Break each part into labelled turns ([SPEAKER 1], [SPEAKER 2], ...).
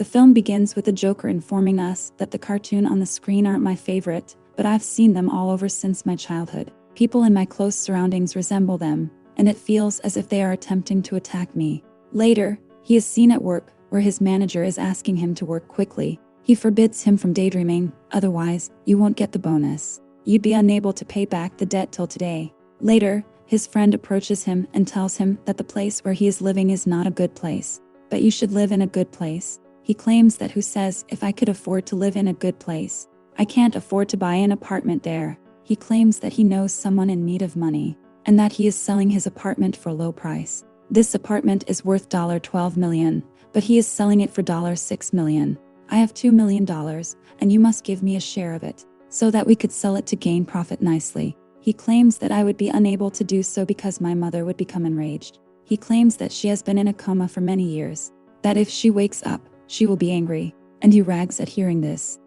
[SPEAKER 1] The film begins with the Joker informing us that the cartoons on the screen aren't my favorite, but I've seen them all over since my childhood. People in my close surroundings resemble them, and it feels as if they are attempting to attack me. Later, he is seen at work, where his manager is asking him to work quickly. He forbids him from daydreaming, otherwise, you won't get the bonus. You'd be unable to pay back the debt till today. Later, his friend approaches him and tells him that the place where he is living is not a good place, but you should live in a good place. He claims that who says if I could afford to live in a good place, I can't afford to buy an apartment there. He claims that he knows someone in need of money, and that he is selling his apartment for a low price. This apartment is worth $12 million, but he is selling it for $6 million. I have $2 million, and you must give me a share of it, so that we could sell it to gain profit nicely. He claims that I would be unable to do so because my mother would become enraged. He claims that she has been in a coma for many years, that if she wakes up, she will be angry, and he rags at hearing this.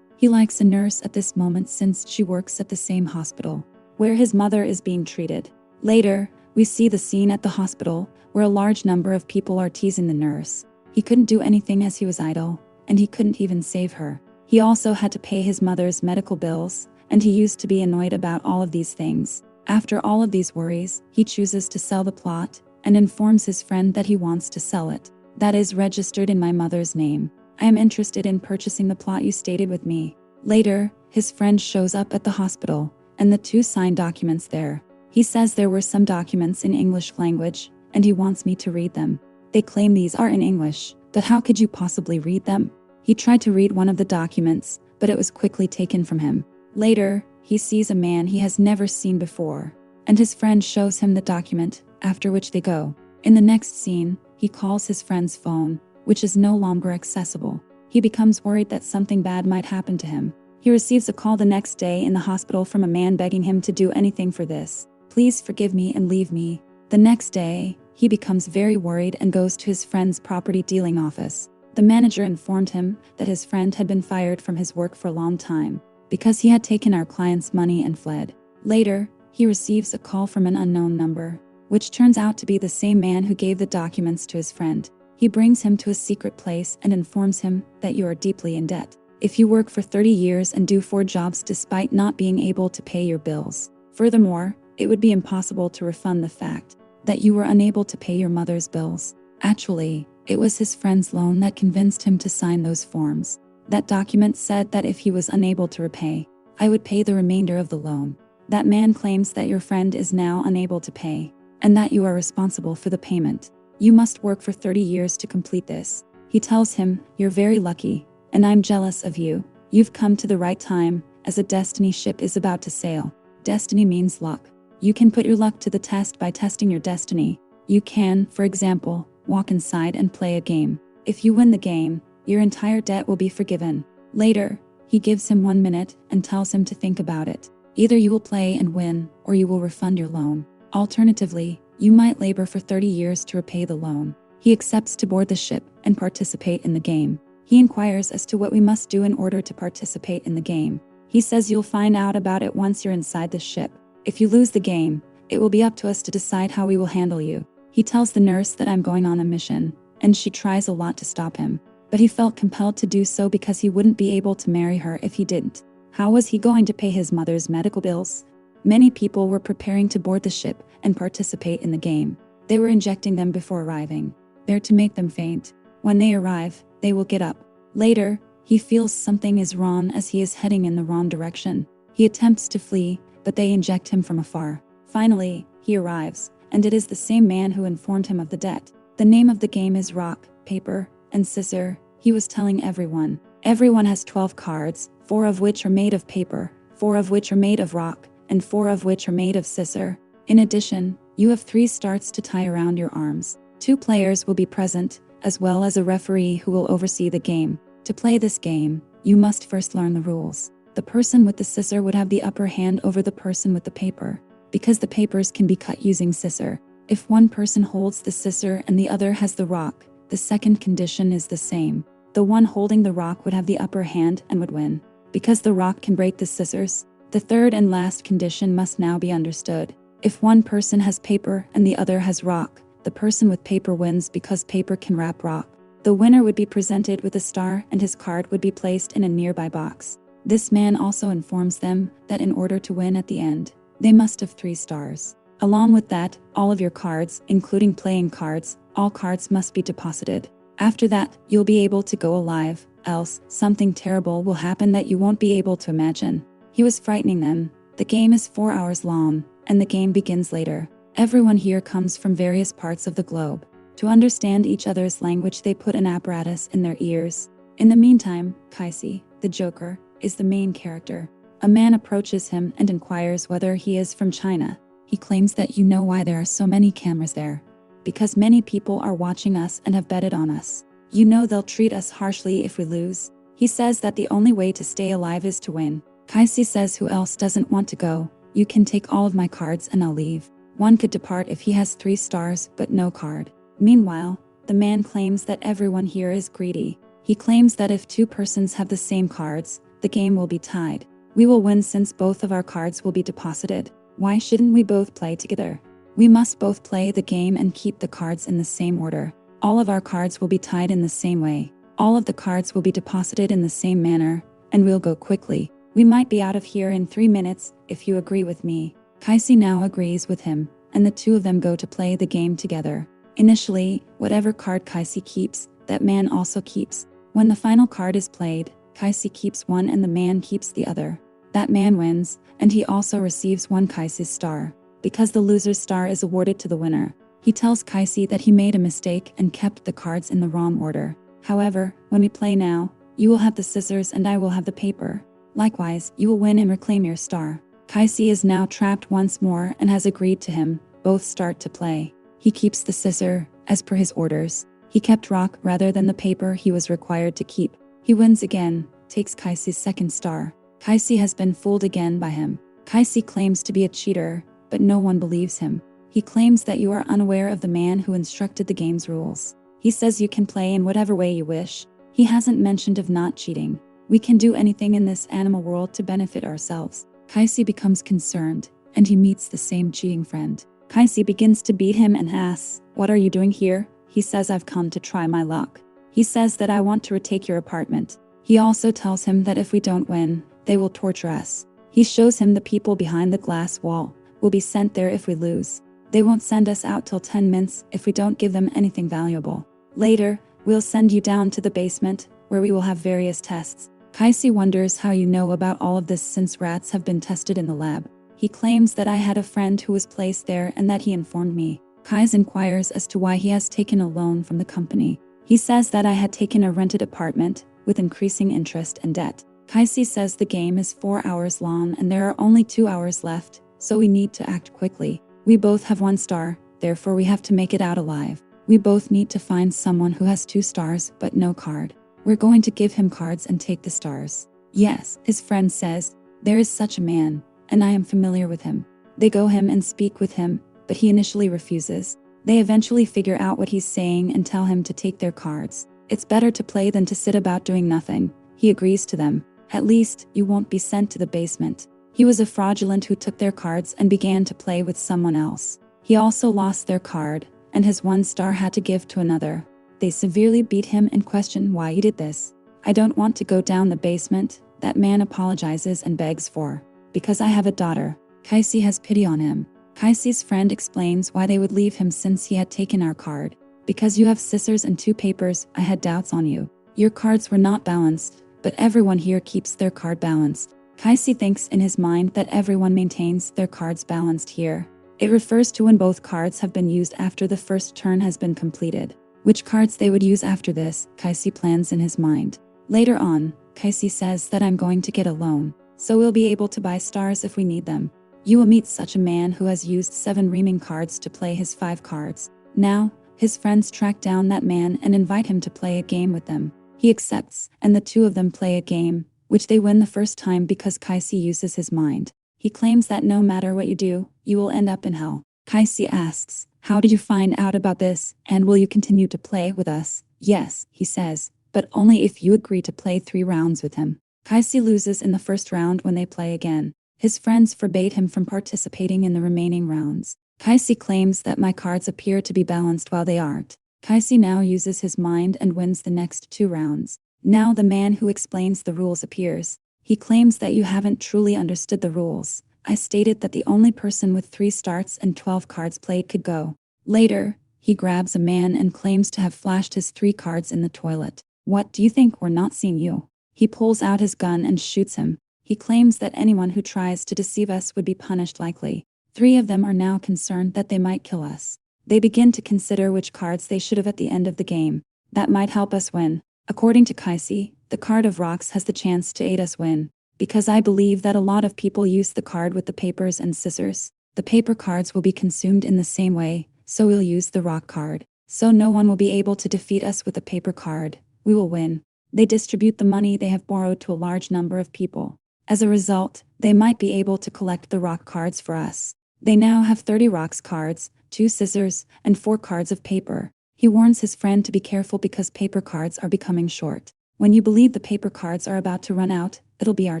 [SPEAKER 1] He likes a nurse at this moment since she works at the same hospital where his mother is being treated. Later, we see the scene at the hospital where a large number of people are teasing the nurse. He couldn't do anything as he was idle, and he couldn't even save her. He also had to pay his mother's medical bills, and he used to be annoyed about all of these things. After all of these worries, he chooses to sell the plot and informs his friend that he wants to sell it. That is registered in my mother's name. I am interested in purchasing the plot you stated with me. Later, his friend shows up at the hospital, and the two sign documents there. He says there were some documents in English language, and he wants me to read them. They claim these are in English, but how could you possibly read them? He tried to read one of the documents, but it was quickly taken from him. Later, he sees a man he has never seen before, and his friend shows him the document, after which they go. In the next scene, he calls his friend's phone, which is no longer accessible. He becomes worried that something bad might happen to him. He receives a call the next day in the hospital from a man begging him to do anything for this. Please forgive me and leave me. The next day, he becomes very worried and goes to his friend's property dealing office. The manager informed him that his friend had been fired from his work for a long time, because he had taken our client's money and fled. Later, he receives a call from an unknown number, which turns out to be the same man who gave the documents to his friend. He brings him to a secret place and informs him that you are deeply in debt. If you work for 30 years and do 4 jobs despite not being able to pay your bills. Furthermore, it would be impossible to refund the fact that you were unable to pay your mother's bills. Actually, it was his friend's loan that convinced him to sign those forms. That document said that if he was unable to repay, I would pay the remainder of the loan. That man claims that your friend is now unable to pay, and that you are responsible for the payment. You must work for 30 years to complete this. He tells him, you're very lucky, and I'm jealous of you. You've come to the right time, as a destiny ship is about to sail. Destiny means luck. You can put your luck to the test by testing your destiny. You can, for example, walk inside and play a game. If you win the game, your entire debt will be forgiven. Later, he gives him 1 minute and tells him to think about it. Either you will play and win, or you will refund your loan. Alternatively, you might labor for 30 years to repay the loan. He accepts to board the ship and participate in the game. He inquires as to what we must do in order to participate in the game. He says you'll find out about it once you're inside the ship. If you lose the game, it will be up to us to decide how we will handle you. He tells the nurse that I'm going on a mission, and she tries a lot to stop him. But he felt compelled to do so because he wouldn't be able to marry her if he didn't. How was he going to pay his mother's medical bills? Many people were preparing to board the ship and participate in the game. They were injecting them before arriving, there to make them faint. When they arrive, they will get up. Later, he feels something is wrong as he is heading in the wrong direction. He attempts to flee, but they inject him from afar. Finally, he arrives, and it is the same man who informed him of the debt. The name of the game is Rock, Paper, and Scissor. He was telling everyone. Everyone has 12 cards, 4 of which are made of paper, 4 of which are made of rock, and 4 of which are made of scissor. In addition, you have 3 starts to tie around your arms. 2 players will be present, as well as a referee who will oversee the game. To play this game, you must first learn the rules. The person with the scissor would have the upper hand over the person with the paper, because the papers can be cut using scissor. If one person holds the scissor and the other has the rock, the second condition is the same. The one holding the rock would have the upper hand and would win, because the rock can break the scissors. The third and last condition must now be understood. If one person has paper and the other has rock, the person with paper wins because paper can wrap rock. The winner would be presented with a star and his card would be placed in a nearby box. This man also informs them that in order to win at the end, they must have 3 stars. Along with that, all of your cards, including playing cards, all cards must be deposited. After that, you'll be able to go alive, else something terrible will happen that you won't be able to imagine. He was frightening them. The game is 4 hours long, and the game begins later. Everyone here comes from various parts of the globe. To understand each other's language, they put an apparatus in their ears. In the meantime, Kaisi, the Joker, is the main character. A man approaches him and inquires whether he is from China. He claims that you know why there are so many cameras there. Because many people are watching us and have betted on us. You know they'll treat us harshly if we lose. He says that the only way to stay alive is to win. Kaisi says who else doesn't want to go? You can take all of my cards and I'll leave. One could depart if he has 3 stars but no card. Meanwhile, the man claims that everyone here is greedy. He claims that if 2 persons have the same cards, the game will be tied. We will win since both of our cards will be deposited. Why shouldn't we both play together? We must both play the game and keep the cards in the same order. All of our cards will be tied in the same way. All of the cards will be deposited in the same manner, and we'll go quickly. We might be out of here in 3 minutes, if you agree with me. Kaisi now agrees with him, and the 2 of them go to play the game together. Initially, whatever card Kaisi keeps, that man also keeps. When the final card is played, Kaisi keeps one and the man keeps the other. That man wins, and he also receives 1 Kaisi's star. Because the loser's star is awarded to the winner. He tells Kaisi that he made a mistake and kept the cards in the wrong order. However, when we play now, you will have the scissors and I will have the paper. Likewise, you will win and reclaim your star. Kaisi is now trapped once more and has agreed to him. Both start to play. He keeps the scissor, as per his orders. He kept rock rather than the paper he was required to keep. He wins again, takes Kaisi's 2nd star. Kaisi has been fooled again by him. Kaisi claims to be a cheater, but no one believes him. He claims that you are unaware of the man who instructed the game's rules. He says you can play in whatever way you wish. He hasn't mentioned of not cheating. We can do anything in this animal world to benefit ourselves. Kaisi becomes concerned, and he meets the same cheating friend. Kaisi begins to beat him and asks, "What are you doing here?" He says, "I've come to try my luck." He says that I want to retake your apartment. He also tells him that if we don't win, they will torture us. He shows him the people behind the glass wall will be sent there if we lose. They won't send us out till 10 minutes if we don't give them anything valuable. Later, we'll send you down to the basement, where we will have various tests. Kaisi wonders how you know about all of this since rats have been tested in the lab. He claims that I had a friend who was placed there and that he informed me. Kaisi inquires as to why he has taken a loan from the company. He says that I had taken a rented apartment, with increasing interest and debt. Kaisi says the game is 4 hours long and there are only 2 hours left, so we need to act quickly. We both have 1 star, therefore we have to make it out alive. We both need to find someone who has 2 stars but no card. We're going to give him cards and take the stars. Yes, his friend says, there is such a man, and I am familiar with him. They go him and speak with him, but he initially refuses. They eventually figure out what he's saying and tell him to take their cards. It's better to play than to sit about doing nothing. He agrees to them. At least, you won't be sent to the basement. He was a fraudulent who took their cards and began to play with someone else. He also lost their card, and his 1 star had to give to another. They severely beat him and question why he did this. I don't want to go down the basement, that man apologizes and begs for. Because I have a daughter. Kaisi has pity on him. Kaisi's friend explains why they would leave him since he had taken our card. Because you have scissors and 2 papers, I had doubts on you. Your cards were not balanced, but everyone here keeps their card balanced. Kaisi thinks in his mind that everyone maintains their cards balanced here. It refers to when both cards have been used after the first turn has been completed. Which cards they would use after this, Kaisi plans in his mind. Later on, Kaisi says that I'm going to get a loan, so we'll be able to buy stars if we need them. You will meet such a man who has used 7 reaming cards to play his 5 cards. Now, his friends track down that man and invite him to play a game with them. He accepts, and the 2 of them play a game, which they win the first time because Kaisi uses his mind. He claims that no matter what you do, you will end up in hell. Kaisi asks, how did you find out about this, and will you continue to play with us? Yes, he says, but only if you agree to play 3 rounds with him. Kaisi loses in the first round when they play again. His friends forbade him from participating in the remaining rounds. Kaisi claims that my cards appear to be balanced while they aren't. Kaisi now uses his mind and wins the next 2 rounds. Now the man who explains the rules appears. He claims that you haven't truly understood the rules. I stated that the only person with 3 starts and 12 cards played could go. Later, he grabs a man and claims to have flashed his 3 cards in the toilet. What do you think, we're not seeing you? He pulls out his gun and shoots him. He claims that anyone who tries to deceive us would be punished likely. 3 of them are now concerned that they might kill us. They begin to consider which cards they should have at the end of the game. That might help us win. According to Kaisi, the card of rocks has the chance to aid us win. Because I believe that a lot of people use the card with the papers and scissors. The paper cards will be consumed in the same way, so we'll use the rock card. So no one will be able to defeat us with a paper card. We will win. They distribute the money they have borrowed to a large number of people. As a result, they might be able to collect the rock cards for us. They now have 30 rocks cards, 2 scissors, and 4 cards of paper. He warns his friend to be careful because paper cards are becoming short. When you believe the paper cards are about to run out, it'll be our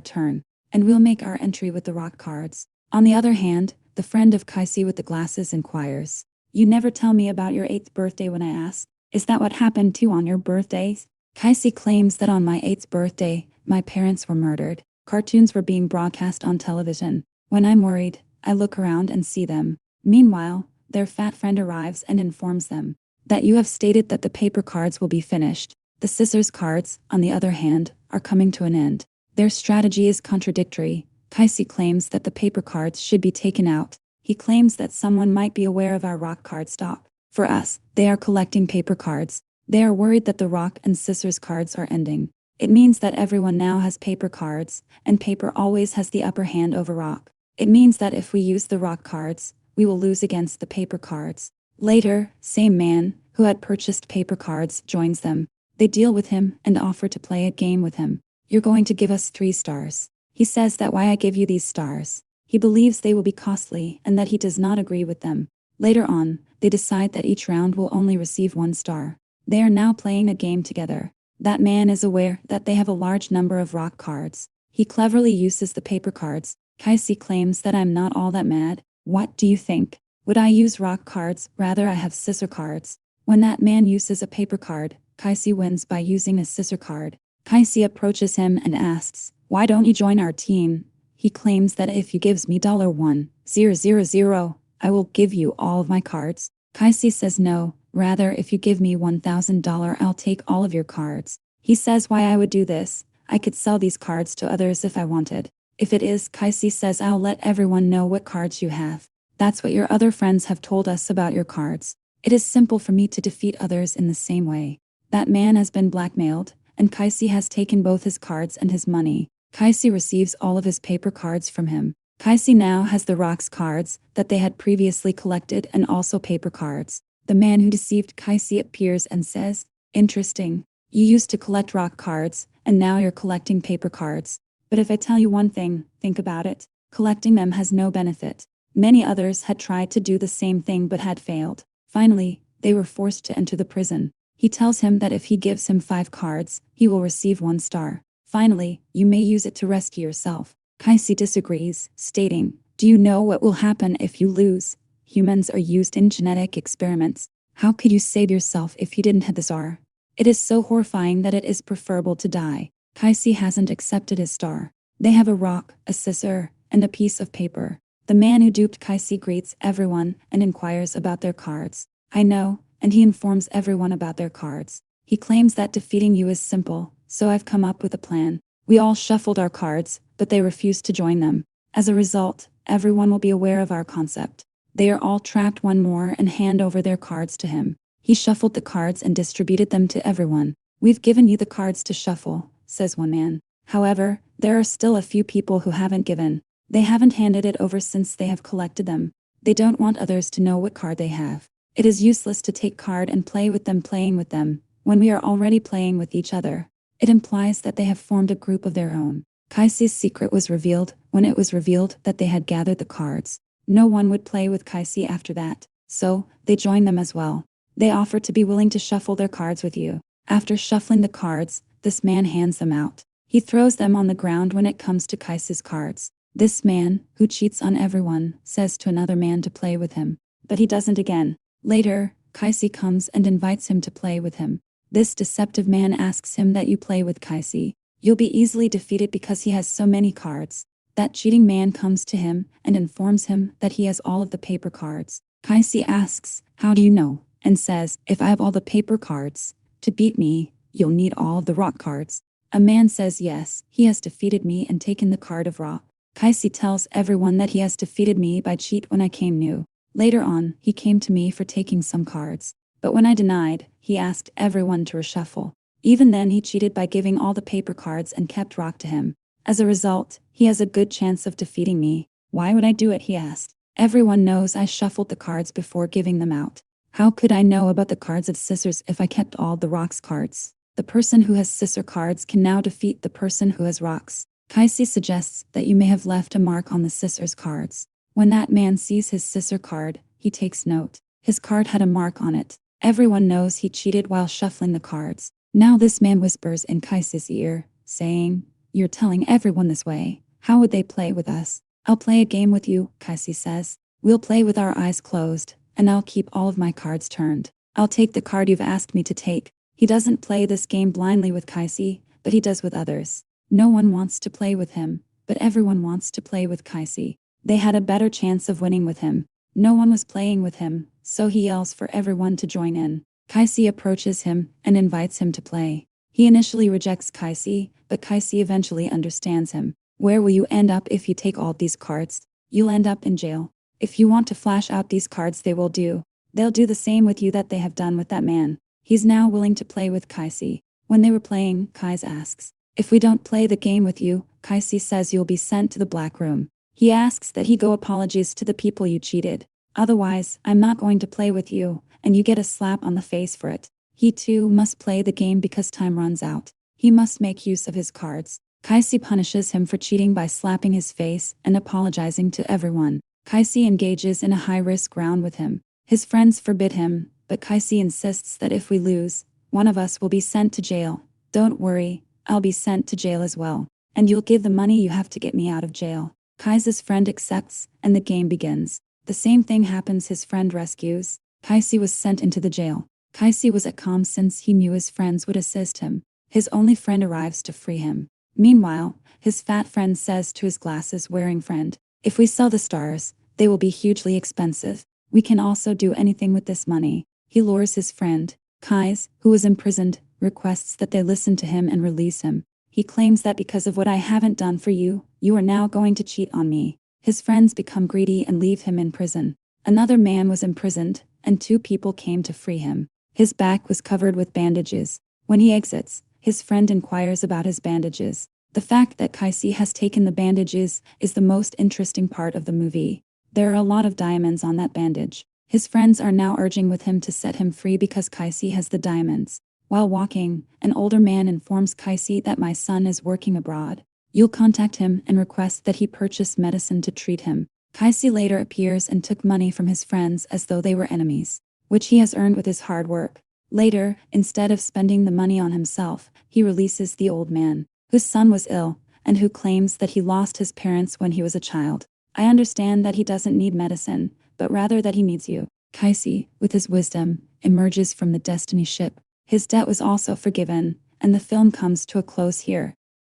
[SPEAKER 1] turn, and we'll make our entry with the rock cards. On the other hand, the friend of Kaisi with the glasses inquires. You never tell me about your 8th birthday when I ask. Is that what happened to you on your birthdays? Kaisi claims that on my 8th birthday, my parents were murdered. Cartoons were being broadcast on television. When I'm worried, I look around and see them. Meanwhile, their fat friend arrives and informs them that you have stated that the paper cards will be finished. The scissors cards, on the other hand, are coming to an end. Their strategy is contradictory. Kaisi claims that the paper cards should be taken out. He claims that someone might be aware of our rock card stock. For us, they are collecting paper cards. They are worried that the rock and scissors cards are ending. It means that everyone now has paper cards, and paper always has the upper hand over rock. It means that if we use the rock cards, we will lose against the paper cards. Later, same man, who had purchased paper cards, joins them. They deal with him and offer to play a game with him. You're going to give us 3 stars. He says that why I give you these stars. He believes they will be costly and that he does not agree with them. Later on, they decide that each round will only receive 1 star. They are now playing a game together. That man is aware that they have a large number of rock cards. He cleverly uses the paper cards. Kaisi claims that I'm not all that mad. What do you think? Would I use rock cards? Rather, I have scissor cards. When that man uses a paper card, Kaisi wins by using a scissor card. Kaisi approaches him and asks, why don't you join our team? He claims that if you gives me $1,000, I will give you all of my cards. Kaisi says no, rather if you give me $1,000 I'll take all of your cards. He says why I would do this. I could sell these cards to others if I wanted. If it is, Kaisi says I'll let everyone know what cards you have. That's what your other friends have told us about your cards. It is simple for me to defeat others in the same way. That man has been blackmailed, and Kaisi has taken both his cards and his money. Kaisi receives all of his paper cards from him. Kaisi now has the rocks cards that they had previously collected and also paper cards. The man who deceived Kaisi appears and says, interesting. You used to collect rock cards, and now you're collecting paper cards. But if I tell you one thing, think about it. Collecting them has no benefit. Many others had tried to do the same thing but had failed. Finally, they were forced to enter the prison. He tells him that if he gives him 5 cards, he will receive 1 star. Finally, you may use it to rescue yourself. Kaisi disagrees, stating, do you know what will happen if you lose? Humans are used in genetic experiments. How could you save yourself if you didn't have the star? It is so horrifying that it is preferable to die. Kaisi hasn't accepted his star. They have a rock, a scissor, and a piece of paper. The man who duped Kaisi greets everyone and inquires about their cards. I know, and he informs everyone about their cards. He claims that defeating you is simple, so I've come up with a plan. We all shuffled our cards, but they refused to join them. As a result, everyone will be aware of our concept. They are all trapped one more and hand over their cards to him. He shuffled the cards and distributed them to everyone. We've given you the cards to shuffle, says one man. However, there are still a few people who haven't given. They haven't handed it over since they have collected them. They don't want others to know what card they have. It is useless to take card and play with them playing with them, when we are already playing with each other. It implies that they have formed a group of their own. Kaisi's secret was revealed when it was revealed that they had gathered the cards. No one would play with Kaisi after that, so they joined them as well. They offer to be willing to shuffle their cards with you. After shuffling the cards, this man hands them out. He throws them on the ground when it comes to Kaisi's cards. This man, who cheats on everyone, says to another man to play with him. But he doesn't again. Later, Kaisi comes and invites him to play with him. This deceptive man asks him that you play with Kaisi. You'll be easily defeated because he has so many cards. That cheating man comes to him and informs him that he has all of the paper cards. Kaisi asks, "How do you know?" and says, "If I have all the paper cards, to beat me, you'll need all of the rock cards." A man says yes, he has defeated me and taken the card of rock. Kaisi tells everyone that he has defeated me by cheat when I came new. Later on, he came to me for taking some cards. But when I denied, he asked everyone to reshuffle. Even then he cheated by giving all the paper cards and kept rock to him. As a result, he has a good chance of defeating me. Why would I do it, he asked. Everyone knows I shuffled the cards before giving them out. How could I know about the cards of scissors if I kept all the rocks cards? The person who has scissor cards can now defeat the person who has rocks. Kaisi suggests that you may have left a mark on the scissors cards. When that man sees his scissor card, he takes note. His card had a mark on it. Everyone knows he cheated while shuffling the cards. Now this man whispers in Kaisi's ear, saying, "You're telling everyone this way. How would they play with us?" "I'll play a game with you," Kaisi says. "We'll play with our eyes closed, and I'll keep all of my cards turned. I'll take the card you've asked me to take." He doesn't play this game blindly with Kaisi, but he does with others. No one wants to play with him, but everyone wants to play with Kaisi. They had a better chance of winning with him. No one was playing with him, so he yells for everyone to join in. Kaisi approaches him and invites him to play. He initially rejects Kaisi, but Kaisi eventually understands him. "Where will you end up if you take all these cards? You'll end up in jail. If you want to flash out these cards, they will do. They'll do the same with you that they have done with that man." He's now willing to play with Kaisi. When they were playing, Kaisi asks, "If we don't play the game with you," Kaisi says, "you'll be sent to the black room." He asks that he go apologize to the people you cheated. "Otherwise, I'm not going to play with you, and you get a slap on the face for it." He too must play the game because time runs out. He must make use of his cards. Kaisi punishes him for cheating by slapping his face and apologizing to everyone. Kaisi engages in a high-risk round with him. His friends forbid him, but Kaisi insists that if we lose, one of us will be sent to jail. "Don't worry, I'll be sent to jail as well. And you'll give the money you have to get me out of jail." Kaisi's friend accepts, and the game begins. The same thing happens, his friend rescues. Kaisi was sent into the jail. Kaisi was at calm since he knew his friends would assist him. His only friend arrives to free him. Meanwhile, his fat friend says to his glasses-wearing friend, "If we sell the stars, they will be hugely expensive. We can also do anything with this money." He lures his friend. Kaisi, who was imprisoned, requests that they listen to him and release him. He claims that because of what I haven't done for you, you are now going to cheat on me. His friends become greedy and leave him in prison. Another man was imprisoned, and 2 people came to free him. His back was covered with bandages. When he exits, his friend inquires about his bandages. The fact that Kaisi has taken the bandages is the most interesting part of the movie. There are a lot of diamonds on that bandage. His friends are now urging with him to set him free because Kaisi has the diamonds. While walking, an older man informs Kaisi that "My son is working abroad. You'll contact him and request that he purchase medicine to treat him." Kaisi later appears and took money from his friends as though they were enemies, which he has earned with his hard work. Later, instead of spending the money on himself, he releases the old man, whose son was ill, and who claims that he lost his parents when he was a child. "I understand that he doesn't need medicine, but rather that he needs you." Kaisi, with his wisdom, emerges from the Destiny ship. His debt was also forgiven, and the film comes to a close here.